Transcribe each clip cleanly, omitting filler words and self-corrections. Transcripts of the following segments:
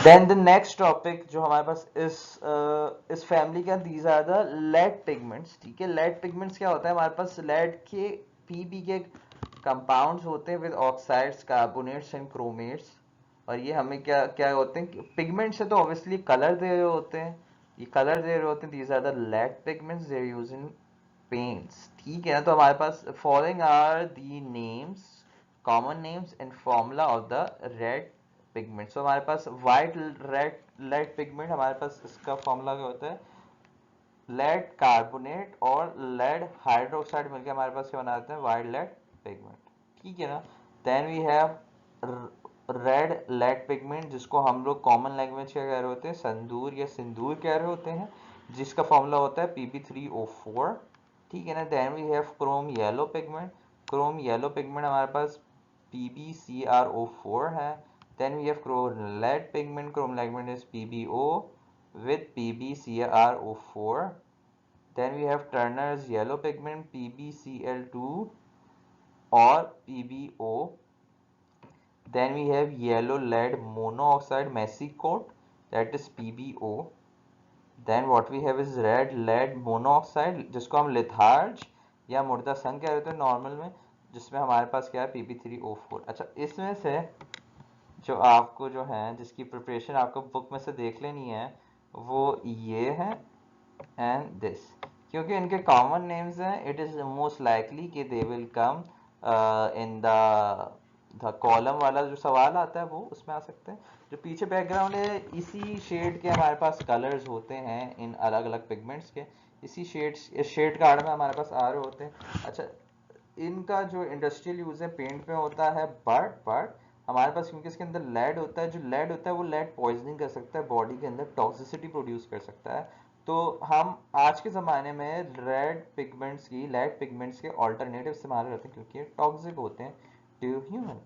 Then the next topic जो हमारे पास इस फैमिली का, these are the lead pigments. ठीक है, लेड पिगमेंट्स क्या होता है हमारे पास, लेड के पीबी के कंपाउंड्स होते हैं with oxides, carbonates and chromates. और ये हमें क्या क्या होते हैं, पिगमेंट से तो ऑब्वियसली कलर दे रहे होते हैं, ये कलर दे रहे होते हैं। These are the lead pigments, they are used in paints. ठीक है ना, तो हमारे पास following are the names, common names and formula of the red pigment. So हमारे पास वाइट रेड लेड पिगमेंट, हमारे पास इसका फॉर्मूला क्या होता है, लेड कार्बोनेट और लेड हाइड्रोक्साइड मिलकर हमारे पास क्या बनाते हैं, वाइट लेड पिगमेंट। ठीक है ना। Then we have red lead pigment, जिसको हम लोग कॉमन लैंग्वेज क्या कह रहे होते हैं, संदूर या सिंदूर कह रहे होते हैं, जिसका फॉर्मूला होता है Pb3O4। ठीक है ना। Then we have chrome yellow pigment, chrome yellow pigment हमारे पास PbCrO4 है। Then we have chrome lead pigment, chrome pigment is PbO with PbCrO4. Then we have Turner's yellow pigment PbCl2 or PbO. Then we have yellow lead monoxide mesicote, that is PbO. Then what we have is red lead monoxide, जिसको हम litharge या मुर्दा संग कह रहे थे normal में, जिसमें हमारे पास क्या है Pb3O4। अच्छा, इसमें से जो आपको जो है, जिसकी प्रिपरेशन आपको बुक में से देख लेनी है, वो ये है एंड दिस। क्योंकि इनके कॉमन नेम्स हैं, इट इज मोस्ट लाइकली कि they will come in the column वाला जो सवाल आता है वो उसमें आ सकते हैं। जो पीछे बैकग्राउंड है, इसी शेड के हमारे पास कलर्स होते हैं इन अलग अलग पिगमेंट्स के, इसी शेड कार्ड में हमारे पास आ रहे होते हैं। अच्छा, इनका जो इंडस्ट्रियल यूज है पेंट में होता है, बट हमारे पास क्योंकि इसके अंदर लेड होता है, जो लेड होता है वो लेड पॉइजनिंग कर सकता है, बॉडी के अंदर टॉक्सिसिटी प्रोड्यूस कर सकता है। तो हम आज के ज़माने में रेड पिगमेंट्स की, लेड पिगमेंट्स के ऑल्टरनेटिव इस्तेमाल करते हैं क्योंकि टॉक्सिक होते हैं टू ह्यूमन।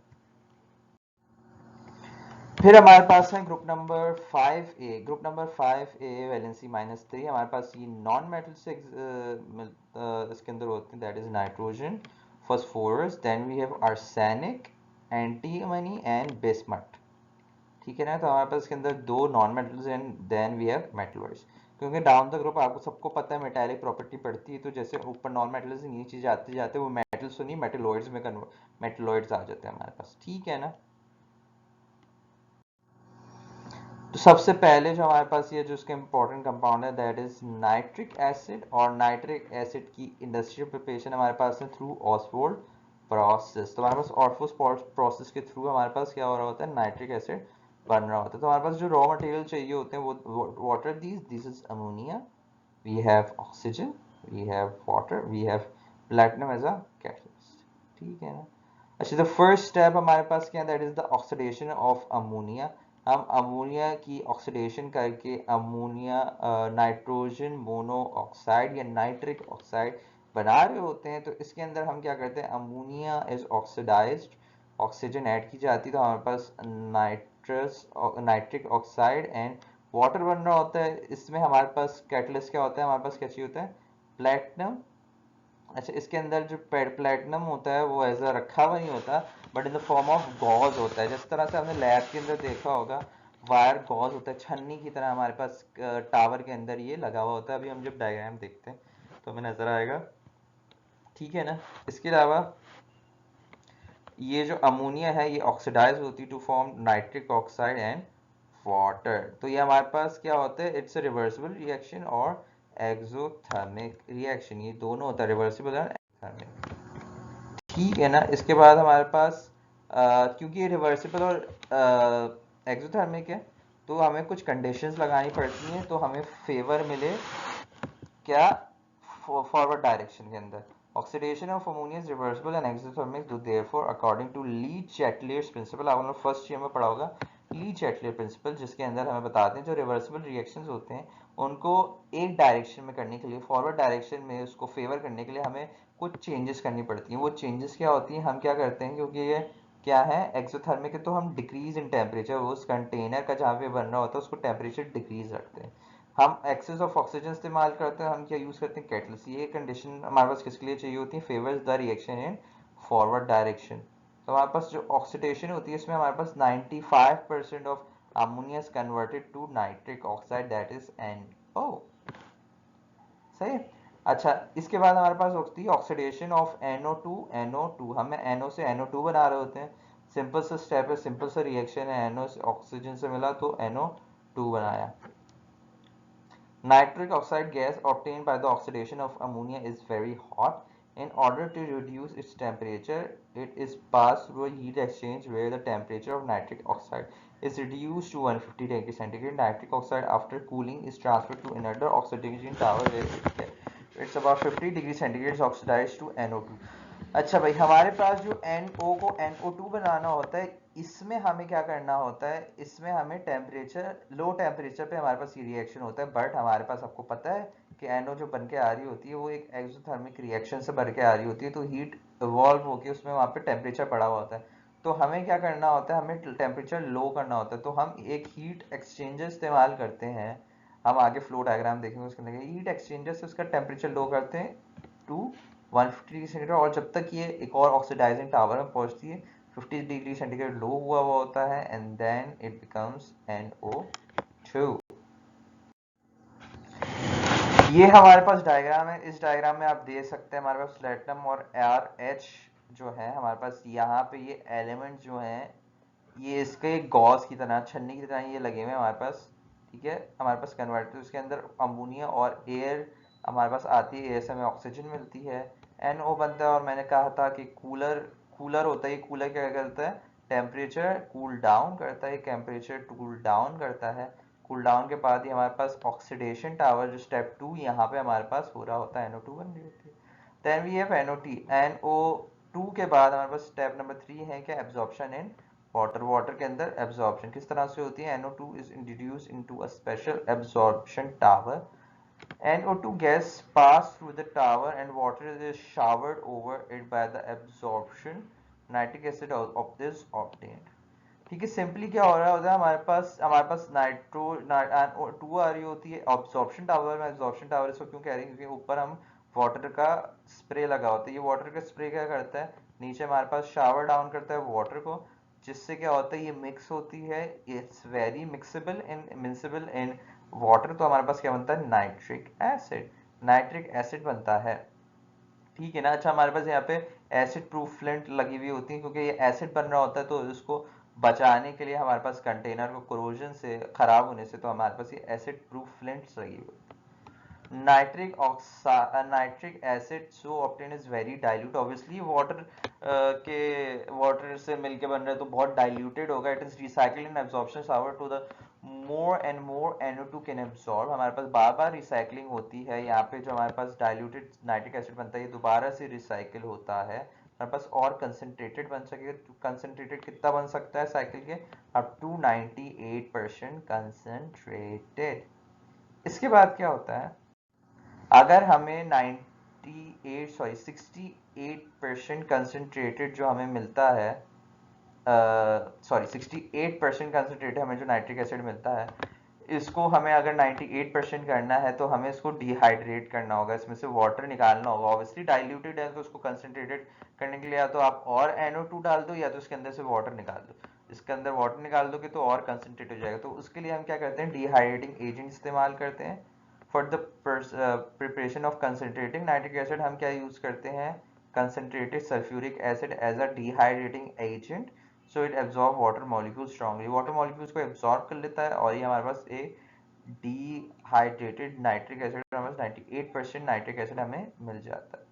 फिर हमारे पास है group number 5A। Group number 5A valency -3, हमारे पास ये नॉन मेटल से इसके अंदर होते हैं, that is nitrogen, phosphorus, then we have arsenic, antimony and bismuth. ठीक है ना, तो हमारे पास इसके अंदर दो non metals and then we have metalloids. क्योंकि डाउन द ग्रुप आपको सबको पता है मेटालिक प्रॉपर्टी पड़ती है, तो जैसे ऊपर नॉन मेटल्स नीचे जाते जाते वो मेटल्स तो नहीं मेटलॉइड्स में कन्वर्ट, मेटलॉइड्स आ जाते हैं हमारे पास। ठीक है ना। तो सबसे पहले जो हमारे पास ये जो इसके इंपॉर्टेंट कंपाउंड है, दैट इज नाइट्रिक एसिड। और नाइट्रिक एसिड की इंडस्ट्रियल प्रिपरेशन हमारे पास है थ्रू ऑसवोल्ड प्रोसेस। तो हमारे पास ऑसवोल्ड प्रोसेस के थ्रू हमारे पास क्या हो रहा होता है, नाइट्रिक एसिड बन रहा होता है। तो हमारे पास जो रॉ मटेरियल चाहिए होते हैं वो what are these, this is ammonia, we have oxygen, we have water, we have platinum as a catalyst. ठीक है ना। अच्छा, द फर्स्ट स्टेप हमारे पास क्या है, that is the oxidation of ammonia. हम अमोनिया की ऑक्सीडेशन करके अमोनिया नाइट्रोजन मोनोऑक्साइड या नाइट्रिक ऑक्साइड बना रहे होते हैं। तो इसके अंदर हम क्या करते हैं, ammonia is oxidised, oxygen add की जाती है, तो हमारे पास nitrous nitric oxide and water बन रहा होता है। इसमें हमारे पास कैटलिस्ट क्या होता है, हमारे पास क्या चाहिए होता है, प्लेटिनम। अच्छा, इसके अंदर जो प्लेटिनम होता है वो ऐसा रखा हुआ नहीं होता, but in the form of gauze होता है। जिस तरह से हमने लैब के अंदर देखा होगा, वायर गॉज होता है, छन्नी की तरह हमारे पास टावर के अंदर ये लगा हुआ होता है। अभी हम जब डायग्राम देखते हैं तो हमें नजर आएगा। ठीक है ना। इसके अलावा ये जो अमोनिया है ये ऑक्सीडाइज होती है to form nitric oxide and water. तो ये हमारे पास क्या होता है, इट्स अ रिवर्सिबल रिएक्शन और एक्सोथर्मिक रिएक्शन, ये दोनों होता है, रिवर्सिबल और एक्सोथर्मिक। ठीक है ना। इसके बाद हमारे पास क्योंकि ये रिवर्सिबल और एक्सोथर्मिक है, तो हमें कुछ कंडीशंस लगानी पड़ती हैं, तो हमें फेवर मिले क्या, फॉरवर्ड डायरेक्शन के अंदर। Oxidation of ammonia is reversible and exothermic, तो therefore according to Le Chatelier's principle, आप लोग फर्स्ट ईयर में पढ़ा होगा ली चैटलियर प्रिंसिपल, जिसके अंदर हमें बताते हैं जो रिवर्सिबल रिएक्शंस होते हैं उनको एक डायरेक्शन में करने के लिए, फॉरवर्ड डायरेक्शन में उसको फेवर करने के लिए हमें कुछ चेंजेस करनी पड़ती हैं। वो चेंजेस क्या होती हैं, हम क्या करते हैं, क्योंकि ये क्या है एक्सोथर्मिक है, तो हम डिक्रीज इन टेम्परेचर, उस कंटेनर का जहाँ पे बन रहा होता है उसको टेम्परेचर डिक्रीज रखते हैं। हम एक्सेस ऑफ ऑक्सीजन इस्तेमाल करते हैं, हम क्या यूज करते हैं, कैटलिस्ट। ये कंडीशन हमारे पास किसके लिए चाहिए होती है, favours the reaction in forward direction. तो हमारे पास जो ऑक्सीडेशन होती है इसमें हमारे पास 95% of ammonia is converted to nitric oxide, that is NO। सही है। अच्छा, इसके बाद हमारे पास होती है ऑक्सीडेशन ऑफ NO2 NO2। हमें NO से NO2 बना रहे होते हैं। सिंपल सा स्टेप है, सिंपल सा रिएक्शन है। NO से ऑक्सीजन से मिला तो NO2 बनाया। Nitric oxide gas obtained by the oxidation of ammonia is very hot. In order to reduce its temperature, it is passed through a heat exchange where the temperature of nitric oxide is reduced to 150 degrees centigrade. Nitric oxide, after cooling, is transferred to another oxidation tower where it's about 50 degrees centigrade oxidized to NO2। अच्छा भाई, हमारे पास जो NO को NO2 बनाना होता है, इसमें हमें क्या करना होता है, इसमें हमें टेम्परेचर, लो टेम्परेचर पे हमारे पास ये रिएक्शन होता है। बट हमारे पास, आपको पता है कि NO जो बन के आ रही होती है वो एक एक्सोथर्मिक रिएक्शन से बन के आ रही होती है, तो हीट इवॉल्व होकर उसमें वहाँ पे टेम्परेचर पड़ा हुआ होता है। तो हमें क्या करना होता है, हमें टेम्परेचर लो करना होता है। तो हम एक हीट एक्सचेंजर इस्तेमाल करते हैं। हम आगे फ्लो डायग्राम देखेंगे उसके अंदर। हीट एक्सचेंजर से उसका टेम्परेचर लो करते हैं टू 150 डिग्री सेंटीग्रेड, और जब तक ये एक और ऑक्सीडाइजिंग टावर में पहुंचती है 50 डिग्री सेंटीग्रेड लो हुआ होता है, and then it becomes NO2। ये हमारे पास डायग्राम है। इस डायग्राम में आप देख सकते हैं हमारे पास प्लेटिनम और RH जो है हमारे पास, यहाँ पे ये एलिमेंट जो हैं ये इसके गॉस की तरह, छन्नी की तरह ये लगे हुए हैं हमारे पास। ठीक है, हमारे पास कन्वर्टर, उसके अंदर अमोनिया और एयर हमारे पास आती है, एयर से हमें ऑक्सीजन मिलती है, NO बनता है। और मैंने कहा था कि कूलर कूलर होता है। ये कूलर क्या करता है, टेम्परेचर कूल डाउन करता है, टेम्परेचर कूल डाउन करता है। कूल डाउन के बाद ही हमारे पास ऑक्सीडेशन टावर जो स्टेप 2 यहाँ पे हमारे पास हो रहा होता है, NO2 बन रही होती है। देन वी हैव NO2 के बाद हमारे पास स्टेप नंबर 3 है क्या, एब्जॉर्प्शन इन वाटर। वाटर के अंदर एब्जॉर्प्शन किस तरह से होती है, NO2 is introduced into a special absorption tower। NO2 gas pass through the tower and water is showered over it by the absorption nitric acid of this obtained। ठीक है, simply क्या हो रहा होता है, हमारे पास नाइट्रो NO2 आ रही होती है ऑब्जॉर्प्शन टावर में। ऑब्जॉर्प्शन टावर इसको क्यों कह रहे हैं, क्योंकि ऊपर हम वाटर का स्प्रे लगा होता है। ये वाटर का स्प्रे क्या करता है, नीचे हमारे पास शावर डाउन करता है वाटर को, जिससे क्या होता है, ये मिक्स होती है। It's very mixable in mixable in water. तो हमारे पास क्या बनता है, नाइट्रिक एसिड। नाइट्रिक एसिड बनता है। ठीक है ना। अच्छा, हमारे पास यहाँ पे एसिड प्रूफ फ्लिंट लगी हुई होती है, क्योंकि ये एसिड बन रहा होता है, तो इसको बचाने के लिए हमारे पास कंटेनर को कोरोजन से, खराब होने से, तो हमारे पास ये एसिड प्रूफ फ्लिंट्स लगी हुई होती है। Nitric acid so obtained is very dilute. Obviously water के वाटर से मिलके बन रहा है तो बहुत डाइल्यूटेड होगा। It is recycled in absorption shower to the more and more NO2 can absorb. हमारे पास बार बार रिसाइकलिंग होती है। यहाँ पे जो हमारे पास डाइल्यूटेड नाइट्रिक एसिड बनता है ये दोबारा से रिसाइकिल होता है, हमारे पास और कंसनट्रेटेड बन सके। कंसनट्रेटेड कितना बन सकता है साइकिल के, अप टू 98% कंसनट्रेटेड। इसके बाद क्या होता है, अगर हमें 68% कंसनट्रेटेड जो हमें मिलता है, 68% कंसनट्रेटेड हमें जो नाइट्रिक एसिड मिलता है, इसको हमें अगर 98% करना है तो हमें इसको डिहाइड्रेट करना होगा, इसमें से वाटर निकालना होगा। ऑब्वियसली डाइल्यूटेड है तो उसको कंसनट्रेटेड करने के लिए या तो आप और NO2 डाल दो, या तो इसके अंदर से वाटर निकाल दो। इसके अंदर वाटर निकाल दोगे तो और कंसनट्रेट हो जाएगा। तो उसके लिए हम क्या करते हैं, डिहाइड्रेटिंग एजेंट इस्तेमाल करते हैं। For the preparation of concentrating nitric acid हम क्या यूज करते हैं, concentrated sulphuric acid as a dehydrating agent. So it absorb water molecule strongly. Water molecules को एब्जॉर्ब कर लेता है, और ये हमारे पास एक डिहाइड्रेटेड नाइट्रिक एसिड, हमारे पास 98% नाइट्रिक एसिड हमें मिल जाता है।